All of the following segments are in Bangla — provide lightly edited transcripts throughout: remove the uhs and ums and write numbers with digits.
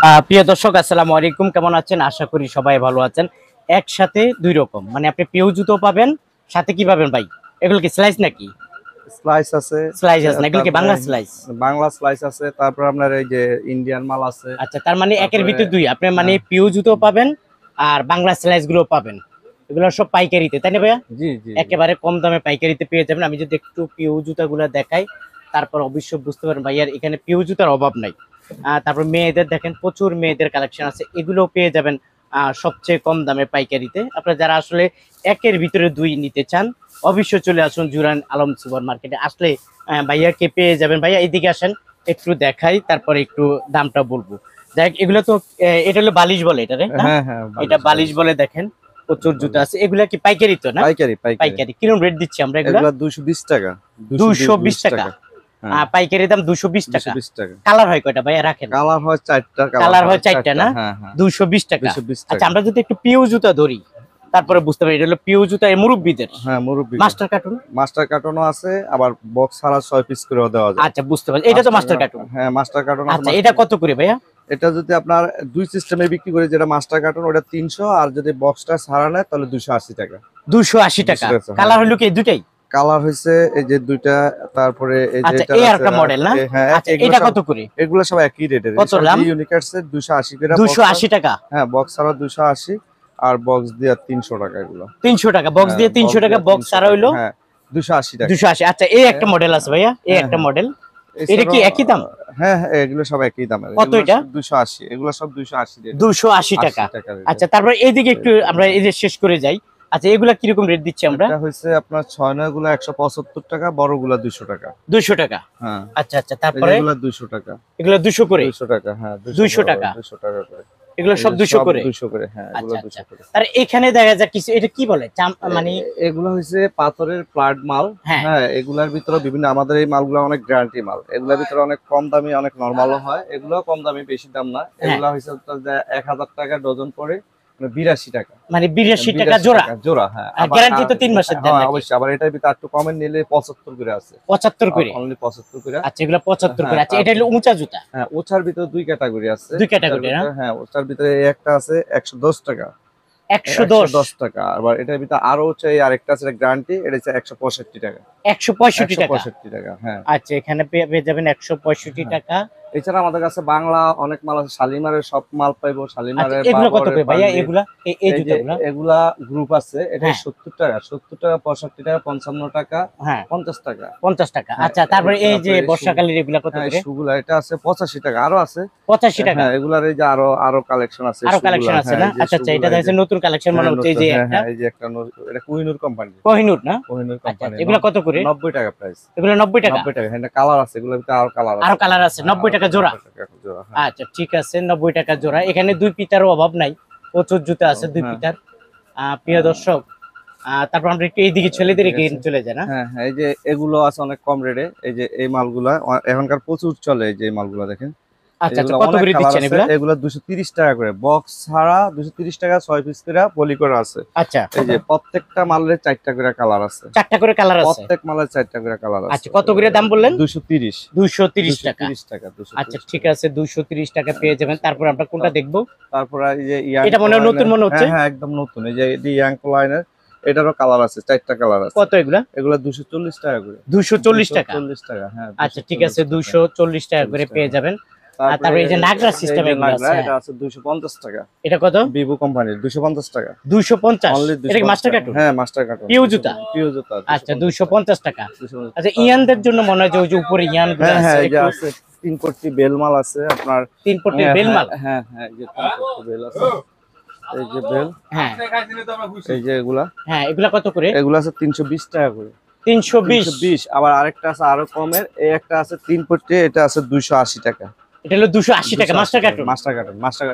প্রিয় দর্শক আসসালামু আলাইকুম, কেমন আছেন? আশা করি সবাই ভালো আছেন। একসাথে দুই রকম, মানে আপনি পিও জুতো পাবেন, সাথে কি পাবেন ভাই? এগুলো কি স্লাইস নাকি? স্লাইস আছে, স্লাইস আছে না, এগুলো কি বাংলা স্লাইস? বাংলা স্লাইস আছে, তারপর আপনার এই যে ইন্ডিয়ান মাল আছে। আচ্ছা, তার মানে একের তারপরে ভিতর দুই, আপনি মানে পিও জুতো পাবেন আর বাংলা স্লাইস গুলো পাবেন। এগুলো সব পাইকারিতে, তাই না ভাইয়া? জি জি একেবারে কম দামে পাইকারিতে পেয়ে যাবেন। আমি যদি একটু পিও জুতাগুলো দেখাই, তারপর অবশ্যই বুঝতে পারেন ভাইয়ার এখানে পিও জুতার অভাব নাই। তারপর মেয়েদের দেখেন, প্রচুর মেয়েদের কালেকশন আছে, এগুলো পেয়ে যাবেন সবচেয়ে কম দামে পাইকারিতে। আপনারা যারা আসলে একের ভিতরে দুই নিতে চান, অবশ্যই চলে আসুন জুরান আলম সুপার মার্কেটে। আসলে ভাইয়াকে পেয়ে যাবেন। ভাইয়া এইদিকে আসেন, একটু দেখাই, তারপরে একটু দামটা বলবো। যাই হোক, এগুলো তো এটা হলো বালিশ বলে, এটা হ্যাঁ হ্যাঁ, এটা বালিশ বলে। দেখেন প্রচুর জুতো আছে, এগুলা কি পাইকারি তো না? পাইকারি পাইকারি কিরকম রেট দিচ্ছি আমরা? এগুলা 220 টাকা। 220 টাকা। পাইকারি দাম 220 টাকা। 220 টাকা। কালার হয় কয়টা ভাইয়া? রাখেন, কালার হয় 4টা। কালার হয় 4টা না? হ্যাঁ হ্যাঁ, 220 টাকা। 220 আচ্ছা, টাকা। আমরা যদি একটু পিও জুতা ধরি, তারপরে বুঝতে পারি এটা হলো পিও জুতা এই মুরব্বিদের। হ্যাঁ, মুরব্বি মাস্টার কার্টুন। মাস্টার কার্টনও আছে, আবার বক্স ছাড়া 6 পিস করেও দেওয়া যায়। আচ্ছা, বুঝতে পারছি, এটা তো মাস্টার কার্টুন। হ্যাঁ, মাস্টার কার্টন। আচ্ছা, এটা কত করে ভাইয়া? এটা যদি আপনার দুই সিস্টেমে বিক্রি করে, যেটা মাস্টার কার্টন ওটা 300, আর যদি বক্সটা ছাড়া নেয় তাহলে 280 টাকা। 280 টাকা। 280 টাকা, কালার হলো কি এই দুটাই? কালার হয়েছে এই যে দুইটা, তারপরে এই যে আচ্ছা, এটা এই আছে, আরেকটা মডেল না? হ্যাঁ, আচ্ছা, এটা কত করে? এগুলো সব একই রেটের। কত দাম? ইউনিকার্স এর 280 করে। 280 টাকা। হ্যাঁ, বক্স ছাড়া 280, আর বক্স দিয়ে 300 টাকা। এগুলো 300 টাকা, বক্স দিয়ে 300 টাকা, বক্স ছাড়া হইলো হ্যাঁ 280 টাকা। 280। আচ্ছা, এই একটা মডেল আছে ভাইয়া, এই একটা মডেল, এটা কি একই দাম? হ্যাঁ হ্যাঁ, এগুলো সব একই দাম। কত এটা? 280। এগুলো সব 280 রেট। 280 টাকা। আচ্ছা, তারপর এইদিকে একটু আমরা এই যে শেষ করে যাই। আচ্ছা, এগুলা কিরকম রেট দিচ্ছি আমরা? এটা হইছে আপনার 6 গুলো 175 টাকা, বড় গুলো 200 টাকা। 200 টাকা। হ্যাঁ, আচ্ছা আচ্ছা, তারপরে এগুলো 200 টাকা। এগুলো 200 করে। 200 টাকা, হ্যাঁ 200 টাকা। 200 টাকা করে। এগুলো সব 200 করে। 200 করে, হ্যাঁ এগুলো আচ্ছা 200 আচ্ছা। করে। আর এখানে দেখা যায় কিছু, এটা কি বলে মানে? এগুলো হইছে পাথরের প্লাট মাল। হ্যাঁ। হ্যাঁ, এগুলার ভিতরে বিভিন্ন, আমাদের এই মালগুলো অনেক গ্যারান্টি মাল। এগুলোর ভিতরে অনেক কম দামি, অনেক নরমালও হয়। এগুলো কম দামি, বেশি দাম না। এগুলো হইছে 1000 টাকা ডজন পড়ে, 82 টাকা। মানে 82 টাকা জোড়া। জোড়া, হ্যাঁ। আর গ্যারান্টি তো 3 মাসের দেন নাকি? অবশ্যই। আবার এটার ভিতরে একটু কমেন্ট নিলে 75 করে আছে। 75 করে। অনলি 75 করে। আচ্ছা, এগুলো 75 করে। আচ্ছা, এটা হলো উঁচা জুতা। হ্যাঁ, ওছার ভিতরে দুই ক্যাটাগরি আছে। দুই ক্যাটাগরি না? হ্যাঁ, ওছার ভিতরে একটা আছে 110 টাকা। 110 টাকা। আবার এটার ভিতরে আরো হচ্ছে আরেকটা আছে গ্যারান্টি, এটা হচ্ছে 165 টাকা। 165 টাকা। 165 টাকা, হ্যাঁ। আচ্ছা, এখানে পেয়ে যাবেন 165 টাকা। এছাড়া আমাদের কাছে বাংলা অনেক মাল আছে। শালিমারের সব মাল পাইবো। শালিমারের আচ্ছা, এগুলো কত করে ভাইয়া? এগুলা এই জুতাগুলা? এগুলা গ্রুপ আছে। এটা হ্যাঁ। 70 টাকা, 70 টাকা, 65 টাকা, 55 টাকা, হ্যাঁ 50 টাকা। 50 টাকা। হ্যাঁ, আচ্ছা, তারপরে এই যে তারপরে বর্ষাকালের এগুলা কত হ্যাঁ, করে? শুগুলা এটা আছে 85 টাকা। আরো আছে 85 টাকা। হ্যাঁ, এগুলার এই যে আরো কালেকশন আছে। আরো কালেকশন আছে না? আচ্ছা আচ্ছা, এটা দেখেন নতুন কালেকশন মনে হচ্ছে। এই যে একটা, এই যে একটা এটা কোহিনূর কোম্পানি। কোহিনূর না? কোহিনূর আচ্ছা কোম্পানি। আচ্ছা, এগুলা কত করে? 90 টাকা প্রাইস। এগুলো 90 টাকা। 90 টাকা। হ্যাঁ, কালার আছে, এগুলোর ভিতরে আরো কালার আছে। আরো কালার আছে। 90 টাকা জোড়া। 90 টাকা জোড়া, হ্যাঁ। আচ্ছা, ঠিক আছে, 90 টাকা জোড়া। এখানে দুই পিতারও অভাব নাই, প্রচুর জুতা আছে দুই হ্যাঁ। পিতার। প্রিয় দর্শক, তারপর আমরা একটু এইদিকে ছেলেদের এগিয়ে চলে যাই না? হ্যাঁ হ্যাঁ, এই যে এগুলো আছে অনেক কম রেটে। এই যে এই মালগুলা এখনকার প্রচুর চলে। এই যে এই মালগুলা দেখেন। আচ্ছা আচ্ছা, কত করে দিচ্ছেন এগুলা? এগুলা 230 টাকা করে, বক্স ছাড়া 230 টাকা, 6 পিস করে পলি করা আছে। আচ্ছা, এই যে প্রত্যেকটা মালের 4টা করে কালার আছে। 4টা করে কালার আছে। প্রত্যেক মালের 4টা করে কালার আছে। আচ্ছা, কত করে দাম বললেন? 230। 230 টাকা। 230 টাকা। আচ্ছা, ঠিক আছে, 230 টাকা পেয়ে যাবেন। তারপর আমরা কোনটা দেখবো? তারপর এই যে এটা মনে হয় নতুন মনে হচ্ছে। হ্যাঁ একদম নতুন। এই যে ইয়াং লাইনের, এটারও কালার আছে, 4টা কালার আছে। কত এগুলা? এগুলা 240 টাকা করে। 240 টাকা। 240 টাকা, হ্যাঁ। আচ্ছা, ঠিক আছে, 240 টাকা করে পেয়ে যাবেন। আর তারপরে এই যে নাগরা সিস্টেম এগুলো আছে, এটা আছে 250 টাকা। এটা কত? ভিভো কোম্পানির 250 টাকা। 250। অনলি এটা কি মাস্টার কার্টুন? হ্যাঁ, মাস্টার কার্টুন। পিও জুতা? পিও জুতা। আচ্ছা, 250 টাকা। আচ্ছা, ইয়ানদের জন্য মনে হয় যে ওই যে উপরে ইয়ান গুলো হ্যাঁ হ্যাঁ, আছে, এই যে আছে 3 কোটি বেলমাল আছে আপনার। 3 কোটি বেলমাল। হ্যাঁ হ্যাঁ, এই যে 3 কোটি বেল আছে। এই যে বেল, হ্যাঁ এই যে এগুলা। হ্যাঁ, এগুলা কত করে? এগুলা আছে 320 টাকা করে। 320। আবার আরেকটা আছে আরো কমের, এই একটা আছে 3 কোটি, এটা আছে 280 টাকা। এটা হলো 280 টাকা মাস্টার কার্টুন।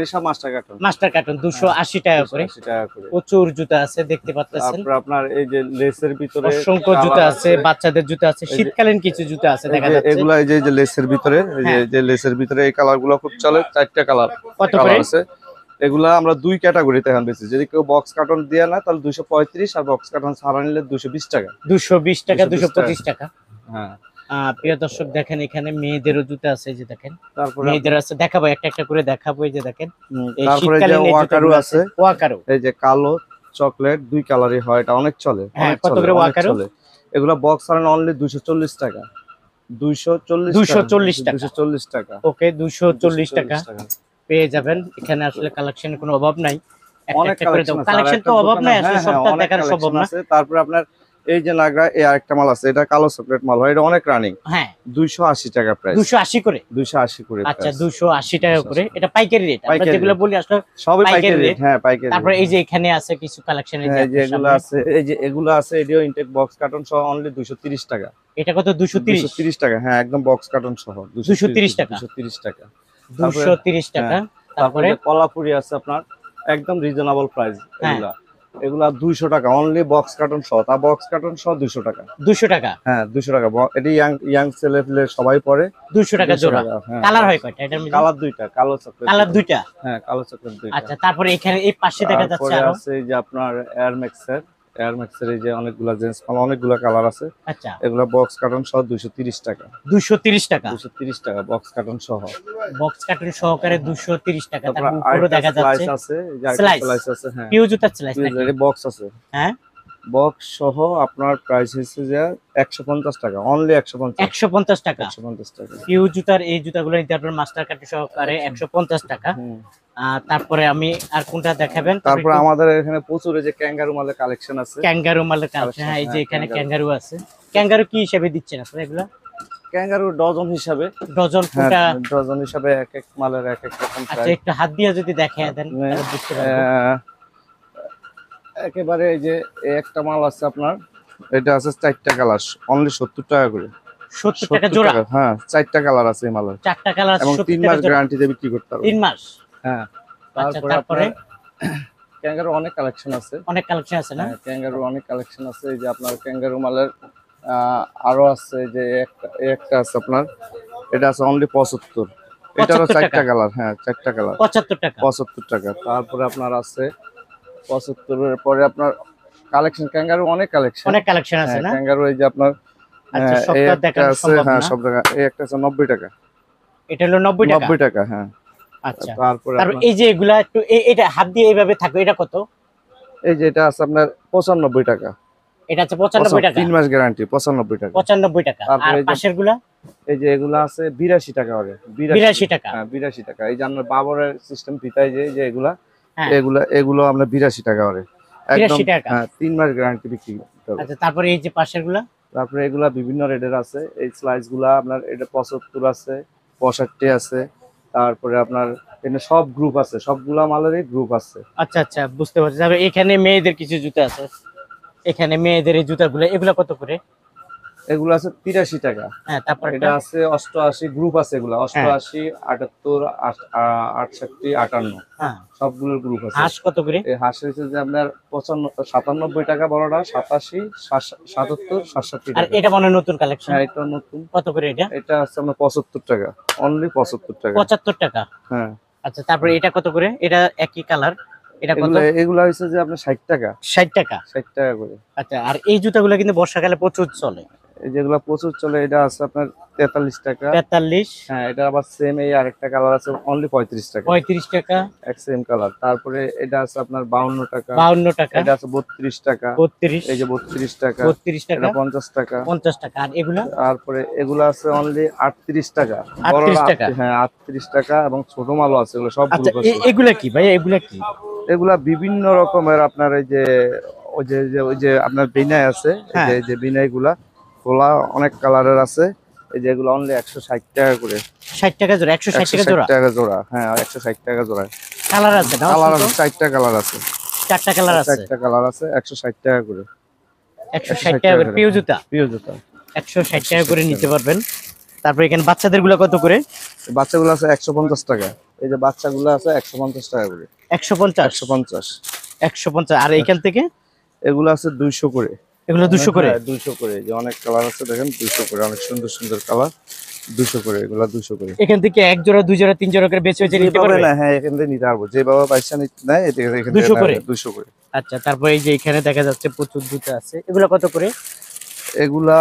এই সব মাস্টার কার্টুন। মাস্টার কার্টুন 280 টাকা করে। 280 টাকা করে। প্রচুর জুতা আছে, দেখতে পাচ্ছেন। তারপর আপনার এই যে লেসের ভিতরে অসংখ্য জুতা আছে, বাচ্চাদের জুতা আছে, শীতকালীন কিছু জুতা আছে দেখা যাচ্ছে। এগুলা এই যে লেসের ভিতরে, এই যে লেসের ভিতরে এই কালারগুলো খুব চলে। 4টা কালার কত করে আছে। এগুলা আমরা দুই ক্যাটাগরিতে এখন বেশি। যদি কেউ বক্স কার্টন দিয়ে না তাহলে 235, আর বক্স কার্টন ছাড়া নিলে 220 টাকা। 220 টাকা, 225 টাকা। হ্যাঁ, প্রিয় দর্শক দেখেন এখানে মেয়েদেরও জুতা আছে, এই যে দেখেন তারপরে মেয়েদের আছে, দেখাবো একটা একটা করে দেখাবো। এই যে দেখেন এই তারপরে যে শীতকালীন এই ওয়াকারু জুতাগুলো আছে, ওয়াকারু। এই যে কালো চকলেট দুই কালারই হয়, এটা অনেক চলে, হ্যাঁ, অনেক কত চলে, করে অনেক ওয়াকারু? চলে। এগুলা বক্স আর অনলি 240 টাকা, 240 240 টাকা। 240 টাকা। ওকে, 240 টাকা পেয়ে যাবেন। এখানে আসলে কালেকশনের কোনো অভাব নাই, একটা অনেক একটা করে দাও। কালেকশন আছে, আর কালেকশন একটা তো অভাব দোকানে নাই, আসলে হ্যাঁ হ্যাঁ সবটা অনেক দেখানো সম্ভব কালেকশন না। আছে। তারপরে আপনার এই যে নাগরা এই আরেকটা মাল আছে, এটা কালো চকলেট মাল হয়, এটা অনেক রানিং, হ্যাঁ 280 টাকা প্রাইস, 280 করে। 280 করে আচ্ছা price। 280 টাকা করে, এটা পাইকারি রেট। আমরা পাইকারি যেগুলো rate। বলি আসলে সবই পাইকারি পাইকারি রেট, rate। হ্যাঁ পাইকারি তারপরে rate, এই যে এখানে আছে কিছু কালেকশন, এই যে হ্যাঁ এই যে আপনার এগুলো সামনে। আছে, এই যে এগুলো আছে, এডিও ইনটেক বক্স কার্টন সহ অনলি 230 টাকা। এটা কত? 230 230 টাকা, হ্যাঁ একদম বক্স কার্টন সহ 230 টাকা। 230 টাকা। 230 টাকা। তারপরে তারপরে কলাপুরি আছে আপনার, একদম রিজনেবল প্রাইস হ্যাঁ। এগুলা, এগুলা 200 টাকা অনলি বক্স কার্টন সহ, তা বক্স কার্টন সহ 200 টাকা। 200 টাকা। হ্যাঁ 200 টাকা, এটি ইয়াং ছেলে পেলে সবাই পরে। 200 টাকা 200 জোড়া। টাকা, হ্যাঁ। কালার হয় কয়টা এটার মধ্যে? কালার দুইটা, কালো চকলেট কালার দুইটা। হ্যাঁ কালো চকলেট দুইটা। আচ্ছা, তারপরে এখানে এই পাশে দেখা যাচ্ছে তারপরে আরো। আছে এই যে আপনার এয়ার ম্যাক্সের এই যে অনেকগুলা জেন্টস মাল, অনেকগুলা কালার আছে, আচ্ছা এগুলা বক্স কার্টন সহ 230 টাকা। 230 টাকা 230 টাকা বক্স কার্টন সহ। বক্স কার্টন সহকারে 230 টাকা। তারপর তারপর উপরে দেখা যাচ্ছে আছে, এই যে Slice। স্লাইস আছে, হ্যাঁ পিউ জুতার স্লাইস নাকি? এই বক্স আছে, হ্যাঁ বক্স সহ আপনার প্রাইস হচ্ছে যে 150 টাকা অনলি, 150 150 টাকা। 150 টাকা। পিউ জুতার এই জুতাগুলো নিতে আপনার মাস্টার কার্ড সহকারে 150 টাকা। হুম। তারপরে আমি আর কোনটা দেখাবেন? তারপর আমাদের এখানে প্রচুর এই যে ক্যাঙ্গারু মালের কালেকশন আছে, ক্যাঙ্গারু মালের কালেকশন। হ্যাঁ, এই যে হ্যাঁ, এখানে kangaroo। ক্যাঙ্গারু আছে। ক্যাঙ্গারু কি হিসেবে দিচ্ছেন আপনারা এগুলা? ক্যাঙ্গারু ডজন হিসাবে, ডজন হ্যাঁ কোনটা? ডজন হিসাবে এক এক মালের এক এক রকম আচ্ছা, প্রাইস। একটু হাত দিয়ে যদি দেখায় দেন তাহলে বুঝতে পারবো। একেবারে এই যে এই একটা মাল আছে আপনার, এটা আছে 4টা কালার অনলি 70 টাকা করে। 70 টাকা জোড়া। হ্যাঁ 4টা কালার আছে এই মালের, 4টা কালার আছে, এবং 70 3 টাকা মাস জোড়া। গ্যারান্টি দিয়ে বিক্রি করতে পারবেন। 3 মাস। হ্যাঁ আচ্ছা, তারপরে তারপরে ক্যাঙ্গারু অনেক কালেকশন আছে, অনেক কালেকশন আছে না? হ্যাঁ ক্যাঙ্গারু অনেক কালেকশন আছে। এই যে আপনার ক্যাঙ্গারু মালের আরো আছে, যে একটা আছে আপনার, এটা আছে অনলি 75, এটারও 75 টাকা। 4টা কালার, হ্যাঁ 4টা কালার 75 টাকা। 75 টাকা। তারপরে আপনার আছে 75 এর পরে আপনার কালেকশন, ক্যাঙ্গারু অনেক কালেকশন, অনেক কালেকশন আছে হ্যাঁ না? ক্যাঙ্গারু এই যে আপনার আচ্ছা, এই সবটা একটা দেখানো আছে, সম্ভব হ্যাঁ না। সব টাকা, এই একটা আছে 90 টাকা। এটা হলো 90 টাকা। 90 টাকা, হ্যাঁ। আচ্ছা, তারপরে তারপর আপনার এই যে এগুলা একটু এটা হাত দিয়ে এইভাবে থাকবে, এটা কত? এই যে এটা আছে আপনার 95 টাকা, এটা আছে 95 টাকা। 3 মাস গ্যারান্টি, 95 টাকা। 95 টাকা। তারপরে আর এই যে- পাশের গুলা? এই যে এগুলো আছে 82 টাকা করে, 82 টাকা। হ্যাঁ 82 টাকা। এই যে আপনার বাবরের সিস্টেম ফিতাই যে এগুলা, হ্যাঁ। এগুলো আপনার 82 টাকা করে, একদম 82 টাকা। হ্যাঁ 3 মাস গ্যারান্টি বিক্রি করতে হবে। আচ্ছা, তারপরে এই যে পাশের গুলা? তারপরে এগুলা বিভিন্ন রেটের আছে, এই স্লাইস গুলা আপনার এটা 75 আছে, 65 আছে, তারপরে আপনার এখানে সব গ্রুপ আছে, সবগুলা মালেরই গ্রুপ আছে। আচ্ছা আচ্ছা, বুঝতে পারছি। তারপরে এখানে মেয়েদের কিছু জুতা আছে, এখানে মেয়েদের এই জুতাগুলো, এগুলা কত করে? এগুলো আছে 83 টাকা। হ্যাঁ, তারপর এটা আছে 88 গ্রুপ আছে, এগুলা 88, 78, 68, 58 হ্যাঁ, সবগুলোর গ্রুপ আছে। হাঁস কত করে? এই হাঁস হচ্ছে যে আপনার 97 টাকা বড়টা, 87, 77, 67 আর টাকা। এটা মনে হয় নতুন কালেকশন। হ্যাঁ এটা নতুন, কত করে এটা? এটা আছে আপনার 75 টাকা অনলি, 75 টাকা। 75 টাকা। হ্যাঁ আচ্ছা, তারপরে এটা কত করে? এটা একই কালার, এটা কত? এগুলা হচ্ছে যে আপনার 60 টাকা, 60 টাকা। 60 টাকা করে। আচ্ছা, আর এই জুতাগুলো কিন্তু বর্ষাকালে প্রচুর চলে। এই যেগুলা প্রচুর চলে, এটা আছে আপনার 43 টাকা। 43, হ্যাঁ এটা আবার সেম এই আরেকটা কালার আছে অনলি 35 টাকা, 35 টাকা, এক সেম কালার। তারপরে এটা আছে আপনার 52 টাকা, 52 টাকা, এটা আছে 32 টাকা, 32, এই যে 32 টাকা, 32 টাকা, এটা 50 টাকা। 50 টাকা। আর এগুলা? তারপরে এগুলো আছে অনলি 38 টাকা, 38 বড়রা টাকা। হ্যাঁ 38 টাকা, এবং ছোট মালও আছে, এগুলো সব আচ্ছা, গ্রুপ আছে। এগুলা কি ভাই? এগুলা কি? এগুলা বিভিন্ন রকমের আপনার এই যে ওই যে আপনার বিনাই আছে, হ্যাঁ। এই যে বিনাই গুলা খোলা অনেক কালারের আছে। এই যে এগুলো অনলি 160 টাকা করে, 60 টাকা জোড়া, 160 টাকা জোড়া। 160 টাকা জোড়া, হ্যাঁ 160 টাকা জোড়া। কালার আছে না? কালার আছে 4টা কালার আছে, 4টা কালার আছে, 4টা কালার আছে, 160 টাকা করে। 160 টাকা করে পিউ জুতা। প্রিয় জুতা 160 টাকা করে নিতে পারবেন। তারপর এখানে বাচ্চাদের গুলো কত করে? বাচ্চাগুলো আছে 150 টাকা, এই যে বাচ্চাগুলো আছে 150 টাকা করে, 150, 150। 150। আর এখান থেকে এগুলো আছে 200 করে, এগুলো 200 করে। হ্যাঁ, 200 করে। এই যে অনেক কালার আছে দেখেন, 200 করে, অনেক সুন্দর সুন্দর কালার, 200 করে, এগুলা 200 করে। এখান থেকে এক জোড়া, দুই জোড়া, তিন জোড়া করে বেছে বেছে নিতে যেভাবে পারবে? না, হ্যাঁ এখান থেকে নিতে পারবো, যেভাবে পয়সা নেয় এখান 200 করে? 200 করে। আচ্ছা, তারপর এই যে এখানে দেখা যাচ্ছে প্রচুর জুতা আছে, এগুলো কত করে? এগুলা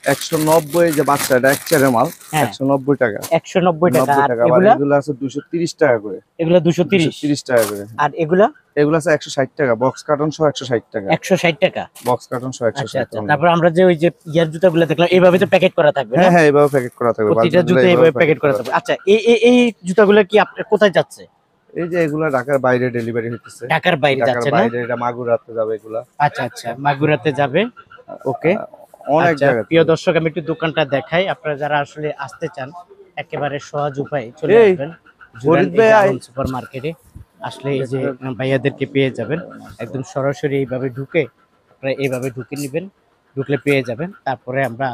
190 যে বাচ্চা, এটা এক চেয়ারের মাল, হ্যাঁ। 190 টাকা। 190 টাকা। 90 আর টাকা। আবার এগুলা এগুলো আছে 230 টাকা করে। এগুলা 230 230 টাকা করে। আর এগুলা এগুলো আছে 160 টাকা, বক্স কার্টন সহ 160 টাকা। 160 টাকা। বক্স কার্টন সহ আচ্ছা 160 আচ্ছা। টাকা। তারপর আমরা যে ওই যে ইয়ার জুতাগুলো দেখলাম এইভাবে তো প্যাকেট করা থাকবে না? হ্যাঁ হ্যাঁ, এইভাবে প্যাকেট করা থাকবে, প্রতিটা বালতিগুলো জুতা এইভাবে প্যাকেট করা থাকবে। আচ্ছা, এই জুতাগুলো কি আপনার কোথায় যাচ্ছে? এই যে এগুলা ঢাকার বাইরে ডেলিভারি হইতেছে। ঢাকার বাইরে ঢাকার যাচ্ছে না? বাইরে, এটা মাগুরাতে যাবে এগুলা। আচ্ছা আচ্ছা, মাগুরাতে যাবে। ওকে। অনেক আচ্ছা, জায়গা। প্রিয় দর্শক আমি একটু দোকানটা দেখাই, আপনারা যারা আসলে আসতে চান একেবারে সহজ উপায়ে চলে এই, আসবেন ফরিদ ভাই, সুপার মার্কেটে। আসলে এই যে ভাইয়াদেরকে পেয়ে যাবেন, একদম সরাসরি এইভাবে ঢুকে আপনারা এইভাবে ঢুকে নেবেন, ঢুকলে পেয়ে যাবেন। তারপরে আমরা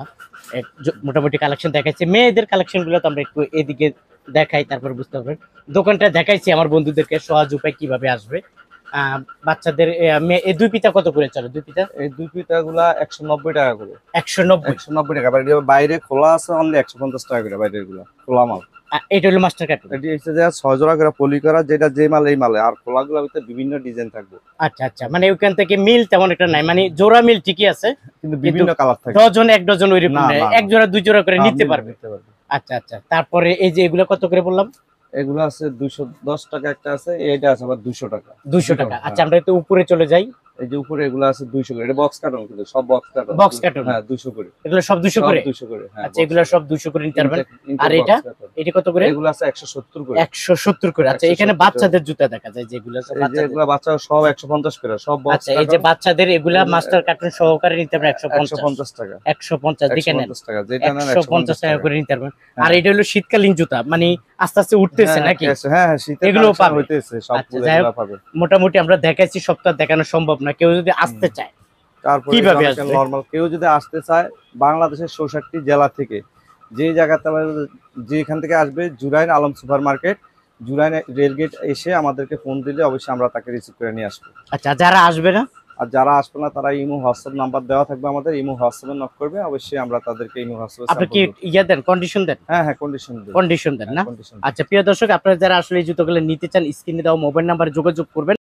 মোটামুটি কালেকশন দেখাচ্ছি, মেয়েদের কালেকশন গুলো তো আমরা একটু এদিকে দেখাই, তারপর বুঝতে পারবেন। দোকানটা দেখাইছি আমার বন্ধুদেরকে সহজ উপায় কিভাবে আসবে। বাচ্চাদের এই দুই পিতা কত করে চলে? দুই পিতা এই দুই পিতা গুলা 190 টাকা করে। 190 190 টাকা। বাইরে খোলা আছে অনলি 150 টাকা করে, বাইরের গুলা খোলা মাল। এটা হলো মাস্টার কার্টুন। এটি হচ্ছে যে 6 জোড়া করে পলি করা, যেটা যে মাল এই মালে। আর খোলা গুলা ভিতরে বিভিন্ন ডিজাইন থাকবে। আচ্ছা আচ্ছা, মানে ওখান থেকে মিল তেমন একটা নাই, মানে জোড়া মিল ঠিকই আছে, কিন্তু বিভিন্ন কালার থাকে। ডজন এক ডজন ওই রকম না, নাই, না, এক জোড়া দুই জোড়া করে নিতে মিল পারবে। নিতে পারবে। আচ্ছা আচ্ছা। তারপরে এই যে এগুলো কত করে বললাম? এগুলো আছে 210 টাকা একটা আছে, এটা আছে আবার 200 টাকা। 200 টাকা। আচ্ছা, আমরা একটু উপরে চলে যাই। এই যে উপরে এগুলো আছে 200 করে। এটা বক্স কার্টন, কিন্তু সব বক্স কার্টন। Box carton. হ্যাঁ, 200 করে। এগুলো সব 200 করে? 200 করে, হ্যাঁ। আচ্ছা, এগুলো সব 200 করে নিতে পারবেন। আর এটা কত করে? এগুলো আছে 170 করে। 170 করে। আচ্ছা, এখানে বাচ্চাদের জুতা দেখা যায় যেগুলো এই যে এগুলো বাচ্চা সব 150 করে, সব বক্স আচ্ছা, এই যে বাচ্চাদের এগুলা মাস্টার কার্টুন সহকারে নিতে পারবেন 150 টাকা। 150 দেখে নেন, 150 টাকা, যেটা নেন 150 টাকা করে নিতে পারবেন। আর এটা হলো শীতকালীন জুতা, মানে আস্তে আস্তে উঠতেছে নাকি? হ্যাঁ, শীতের এগুলো কালেকশন পাবে। হইতেছে, সব আচ্ছা, যাই হোক, পাবে। মোটামুটি আমরা দেখাইছি, সবটা দেখানো সম্ভব না, কেউ যদি আসতে চায় তারপরে কিভাবে আসবে? নরমাল কেউ যদি আসতে চায়, বাংলাদেশের 64 জেলা থেকে যে জায়গাতে, যেখান থেকে আসবে, Jurain Alam super market, Jurain rail gate এসে আমাদেরকে ফোন দিলে অবশ্যই আমরা তাকে রিসিভ করে নিয়ে আসবো। আচ্ছা, যারা আসবে না, আর যারা আসবে না তারা ইমো হোয়াটসঅ্যাপ নাম্বার দেওয়া থাকবে আমাদের, ইমো হোয়াটসঅ্যাপে নক করবে, অবশ্যই আমরা তাদেরকে ইমো হোয়াটসঅ্যাপে আপনি কি ইয়া দেন, কন্ডিশন দেন? হ্যাঁ হ্যাঁ, কন্ডিশন দেন। কন্ডিশন দেন না? আচ্ছা, প্রিয় দর্শক আপনারা যারা আসলে এই জুতোগুলো নিতে চান, স্ক্রিনে দেওয়া মোবাইল নাম্বারে যোগাযোগ করবেন।